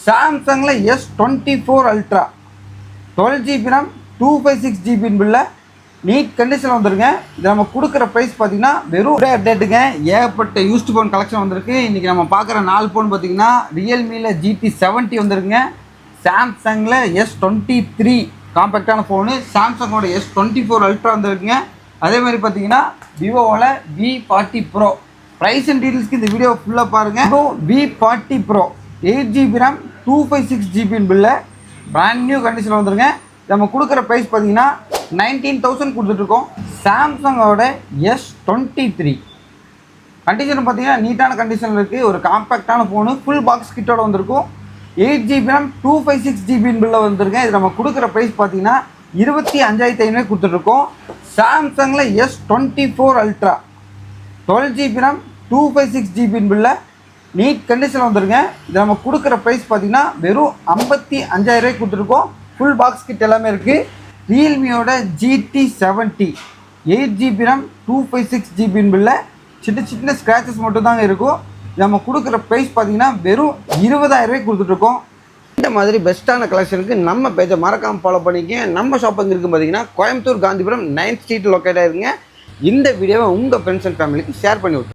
சாம்சங்கில் S24 ultra 12GB RAM 256GB பில்ல NEET கண்டிஷனில் வந்துருங்க. இது நம்ம கொடுக்குற ப்ரைஸ் பார்த்தீங்கன்னா வெறும் அப்டேட்டுங்க. ஏகப்பட்ட யூஸ்டு ஃபோன் கலெக்ஷன் வந்திருக்கு. இன்றைக்கி நம்ம பார்க்குற 4 ஃபோன் பார்த்தீங்கன்னா ரியல்மியில் GT70 வந்துருக்குங்க. சாம்சங்கில் S23 காம்பேக்டான ஃபோனு, சாம்சங்கோட S24 அல்ட்ரா வந்துருக்குங்க. அதே மாதிரி பார்த்தீங்கன்னா விவோவில் V40 ப்ரோ. ப்ரைஸ் அண்ட் டீட்டெயில்ஸ்க்கு இந்த வீடியோ ஃபுல்லாக பாருங்கள். Vivo V40 bro 8GB RAM 256GB பில்ல பிராண்ட் நியூ கண்டிஷனில் வந்துருங்க. நம்ம கொடுக்குற ப்ரைஸ் பார்த்தீங்கன்னா 19,000 கொடுத்துட்ருக்கோம். சாம்சங்கோட S23 கண்டிஷன் பார்த்தீங்கன்னா நீட்டான கண்டிஷனில் இருக்குது. ஒரு காம்பேக்டான ஃபோனு, ஃபுல் பாக்ஸ் கிட்டோட வந்திருக்கும். 8GB RAM 256GB பில்ல வந்துருங்க. இது நம்ம கொடுக்குற ப்ரைஸ் பார்த்தீங்கன்னா 25,500 கொடுத்துட்ருக்கோம். சாம்சங்கில் S24 ultra 12GB RAM 256GB பில்ல நீட் கண்டிஷனில் வந்துருங்க. இது நம்ம கொடுக்குற ப்ரைஸ் பார்த்தீங்கன்னா வெறும் 55,000 கொடுத்துருக்கோம். ஃபுல் பாக்ஸ் கிட் எல்லாமே இருக்குது. ரியல்மியோட GT70 8GB RAM 256GB பில்ல சின்ன ஸ்க்ராச்சஸ் மட்டும் தாங்க இருக்கும். நம்ம கொடுக்குற ப்ரைஸ் பார்த்தீங்கன்னா வெறும் 20,000 கொடுத்துட்ருக்கோம். இந்த மாதிரி பெஸ்ட்டான கலெக்ஷனுக்கு நம்ம பேஜை மறக்காமல் ஃபாலோ பண்ணிக்க. நம்ம ஷாப்பிங் இருக்குது பார்த்தீங்கன்னா Coimbatore Gandhipuram 9th street locate ஆகிருங்க. இந்த வீடியோவை உங்கள் ஃப்ரெண்ட்ஸ் அண்ட் ஃபேமிலிக்கு ஷேர் பண்ணி விட்டு